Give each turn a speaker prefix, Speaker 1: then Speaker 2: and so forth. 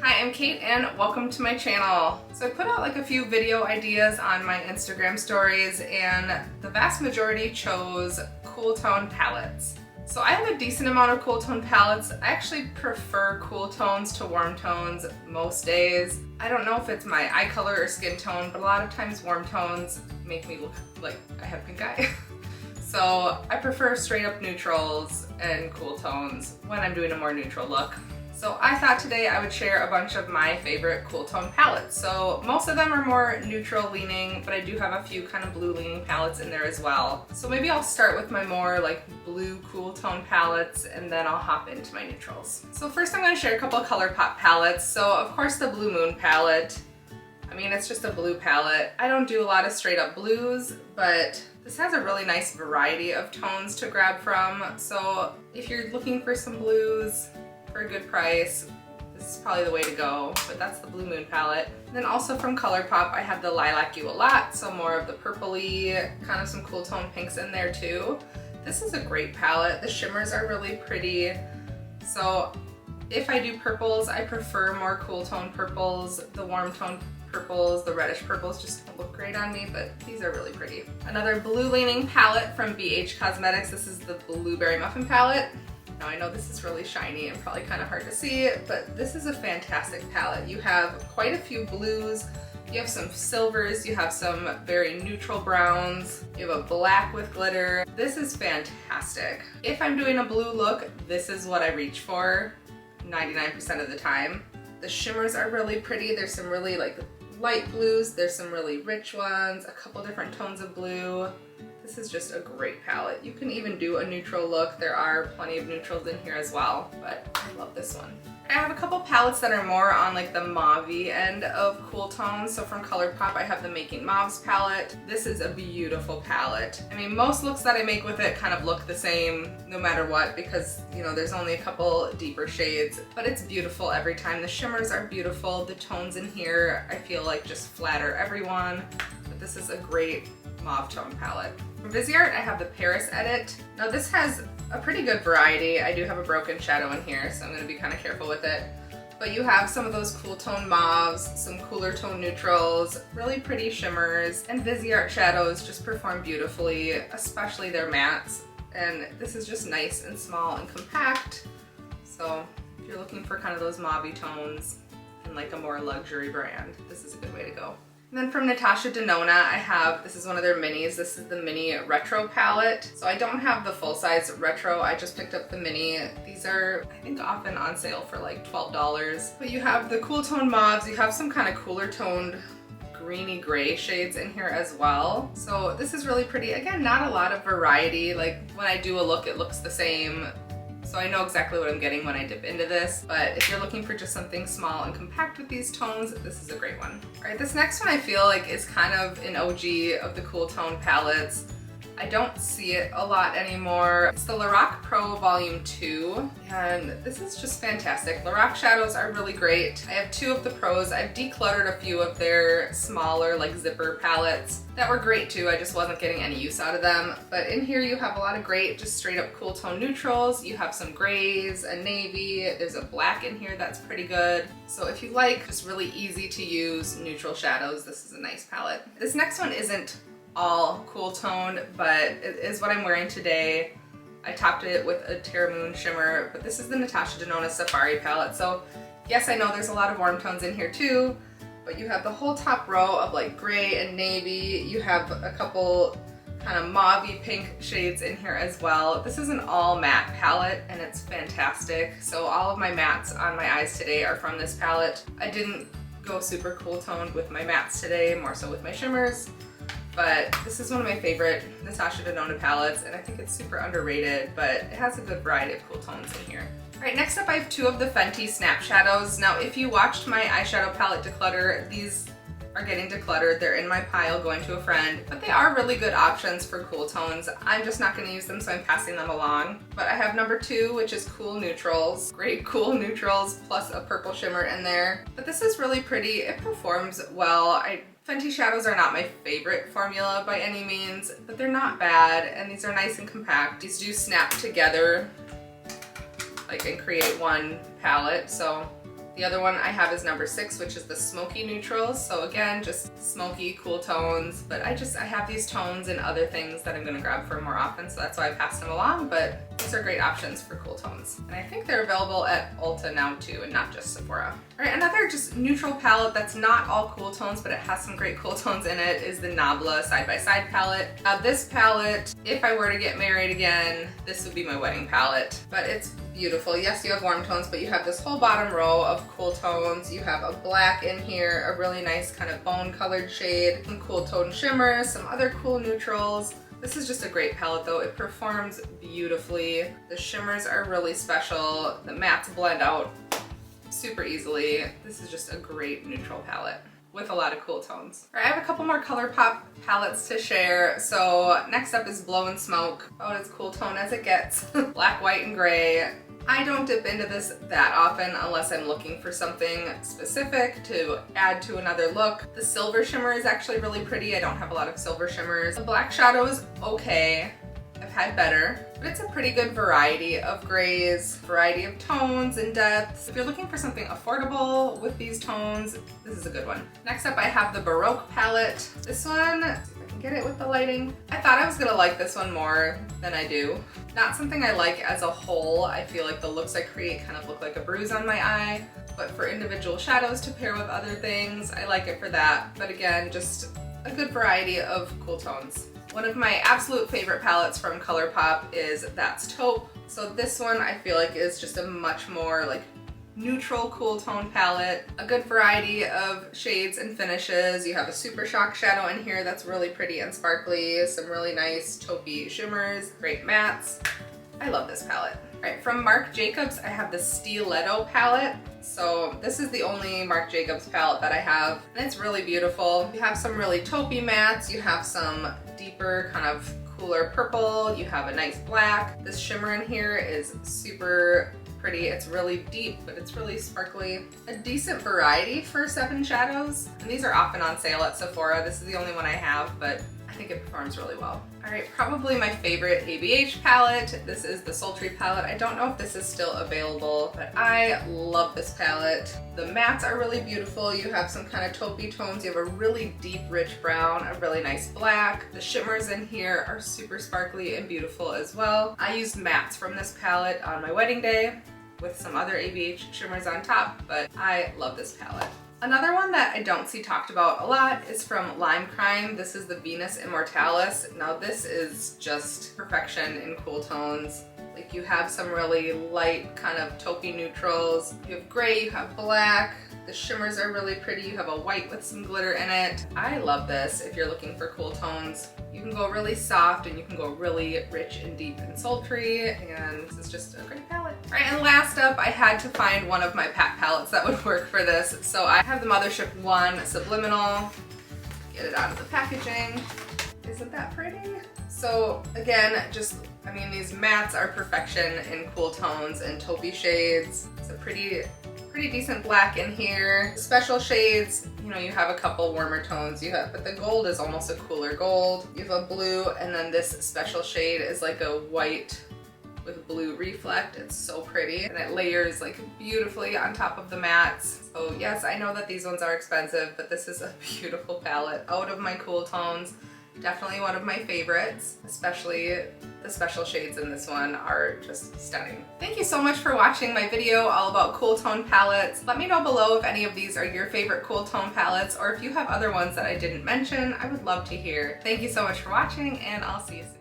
Speaker 1: Hi, I'm Kate and welcome to my channel. So I put out like a few video ideas on my Instagram stories and the vast majority chose cool tone palettes. So I have a decent amount of cool tone palettes. I actually prefer cool tones to warm tones most days. I don't know if it's my eye color or skin tone, but a lot of times warm tones make me look like I have pink eye. So I prefer straight up neutrals and cool tones when I'm doing a more neutral look. So I thought today I would share a bunch of my favorite cool tone palettes. So most of them are more neutral leaning, but I do have a few kind of blue leaning palettes in there as well. So maybe I'll start with my more like blue cool tone palettes and then I'll hop into my neutrals. So first I'm going to share a couple of ColourPop palettes. So of course the Blue Moon palette. I mean, it's just a blue palette. I don't do a lot of straight up blues, but this has a really nice variety of tones to grab from. So if you're looking for some blues for a good price, this is probably the way to go, but that's the Blue Moon palette. And then also from ColourPop, I have the Lilac You a Lot, so more of the purpley, kind of some cool tone pinks in there too. This is a great palette. The shimmers are really pretty. So if I do purples, I prefer more cool tone purples. The warm tone purples, the reddish purples just don't look great on me, but these are really pretty. Another blue leaning palette from BH Cosmetics. This is the Blueberry Muffin palette. Now I know this is really shiny and probably kind of hard to see, but this is a fantastic palette. You have quite a few blues, you have some silvers, you have some very neutral browns, you have a black with glitter. This is fantastic. If I'm doing a blue look, this is what I reach for 99% of the time. The shimmers are really pretty. There's some really like light blues, there's some really rich ones, a couple different tones of blue. This is just a great palette. You can even do a neutral look. There are plenty of neutrals in here as well, but I love this one. I have a couple palettes that are more on like the mauve end of cool tones. So from ColourPop, I have the Making Mauves palette. This is a beautiful palette. I mean, most looks that I make with it kind of look the same no matter what because, you know, there's only a couple deeper shades, but it's beautiful every time. The shimmers are beautiful. The tones in here, I feel like just flatter everyone, but this is a great mauve tone palette. From Viseart, I have the Paris Edit. Now this has a pretty good variety. I do have a broken shadow in here, so I'm going to be kind of careful with it. But you have some of those cool tone mauves, some cooler tone neutrals, really pretty shimmers, and Viseart shadows just perform beautifully, especially their mattes. And this is just nice and small and compact. So if you're looking for kind of those mauve tones and like a more luxury brand, this is a good way to go. And then from Natasha Denona, I have, this is one of their minis. This is the mini retro palette. So I don't have the full size retro, I just picked up the mini. These are, I think, often on sale for like $12. But you have the cool tone mauves, you have some kind of cooler toned greeny gray shades in here as well. So this is really pretty. Again, not a lot of variety. Like when I do a look, it looks the same. So I know exactly what I'm getting when I dip into this, but if you're looking for just something small and compact with these tones, this is a great one. All right, this next one I feel like is kind of an OG of the cool tone palettes. I don't see it a lot anymore. It's the Lorac Pro Volume 2, and this is just fantastic. Lorac shadows are really great. I have two of the Pros. I've decluttered a few of their smaller like zipper palettes that were great too. I just wasn't getting any use out of them. But in here you have a lot of great just straight up cool tone neutrals. You have some grays, a navy, there's a black in here that's pretty good. So if you like just really easy to use neutral shadows, this is a nice palette. This next one isn't all cool toned, but it is what I'm wearing today. I topped it with a Terra Moon shimmer, but this is the Natasha Denona Safari palette. So yes, I know there's a lot of warm tones in here too, but you have the whole top row of like gray and navy. You have a couple kind of mauve-y pink shades in here as well. This is an all matte palette and it's fantastic. So all of my mattes on my eyes today are from this palette. I didn't go super cool toned with my mattes today, more so with my shimmers. But this is one of my favorite Natasha Denona palettes, and I think it's super underrated, but it has a good variety of cool tones in here. All right, next up I have two of the Fenty Snap Shadows. Now, if you watched my eyeshadow palette declutter, these are getting decluttered. They're in my pile going to a friend, but they are really good options for cool tones. I'm just not gonna use them, so I'm passing them along. But I have number 2, which is Cool Neutrals. Great cool neutrals, plus a purple shimmer in there. But this is really pretty. It performs well. Fenty shadows are not my favorite formula by any means, but they're not bad, and these are nice and compact. These do snap together, like, and create one palette, so The other one I have is number 6, which is the smoky neutrals. So again, just smoky, cool tones, but I have these tones and other things that I'm gonna grab for more often, so that's why I passed them along, but these are great options for cool tones. And I think they're available at Ulta now too, and not just Sephora. All right, another just neutral palette that's not all cool tones, but it has some great cool tones in it is the Nabla Side by Side palette. Now this palette, if I were to get married again, this would be my wedding palette, but it's beautiful. Yes, you have warm tones, but you have this whole bottom row of cool tones. You have a black in here, a really nice kind of bone colored shade, some cool tone shimmers, some other cool neutrals. This is just a great palette though. It performs beautifully. The shimmers are really special. The mattes blend out super easily. This is just a great neutral palette with a lot of cool tones. All right, I have a couple more ColourPop palettes to share. So next up is Blow and Smoke, about as cool tone as it gets. Black, white, and gray. I don't dip into this that often unless I'm looking for something specific to add to another look. The silver shimmer is actually really pretty. I don't have a lot of silver shimmers. The black shadow is okay. I've had better, but it's a pretty good variety of grays, variety of tones and depths. If you're looking for something affordable with these tones, this is a good one. Next up, I have the Baroque palette. This one, let's see if I can get it with the lighting. I thought I was gonna like this one more than I do. Not something I like as a whole. I feel like the looks I create kind of look like a bruise on my eye, but for individual shadows to pair with other things, I like it for that. But again, just a good variety of cool tones. One of my absolute favorite palettes from ColourPop is That's Taupe. So this one I feel like is just a much more like neutral cool tone palette. A good variety of shades and finishes. You have a Super Shock shadow in here that's really pretty and sparkly. Some really nice taupey shimmers, great mattes. I love this palette. All right, from Marc Jacobs, I have the Stiletto palette. So this is the only Marc Jacobs palette that I have, and it's really beautiful. You have some really taupey mattes, you have some deeper kind of cooler purple, you have a nice black. This shimmer in here is super pretty. It's really deep, but it's really sparkly. A decent variety for 7 shadows, and these are often on sale at Sephora. This is the only one I have, but I think it performs really well. All right, probably my favorite ABH palette. This is the Sultry palette. I don't know if this is still available, but I love this palette. The mattes are really beautiful. You have some kind of taupey tones. You have a really deep, rich brown, a really nice black. The shimmers in here are super sparkly and beautiful as well. I used mattes from this palette on my wedding day with some other ABH shimmers on top, but I love this palette. Another one that I don't see talked about a lot is from Lime Crime. This is the Venus Immortalis. Now this is just perfection in cool tones. Like you have some really light kind of taupey neutrals. You have gray, you have black. The shimmers are really pretty. You have a white with some glitter in it. I love this if you're looking for cool tones. You can go really soft and you can go really rich and deep and sultry, and this is just a great palette. All right, and last up, I had to find one of my pat palettes that would work for this. So I have the Mothership 1 Subliminal. Get it out of the packaging. Isn't that pretty? So again, I mean, these mattes are perfection in cool tones and taupey shades. It's a pretty decent black in here. Special shades, you know, you have a couple warmer tones, but the gold is almost a cooler gold. You have a blue, and then this special shade is like a white with blue reflect. It's so pretty, and it layers like beautifully on top of the mattes. So yes, I know that these ones are expensive, but this is a beautiful palette. Out of my cool tones, definitely one of my favorites, especially the special shades in this one are just stunning. Thank you so much for watching my video all about cool tone palettes. Let me know below if any of these are your favorite cool tone palettes, or if you have other ones that I didn't mention. I would love to hear. Thank you so much for watching, and I'll see you soon.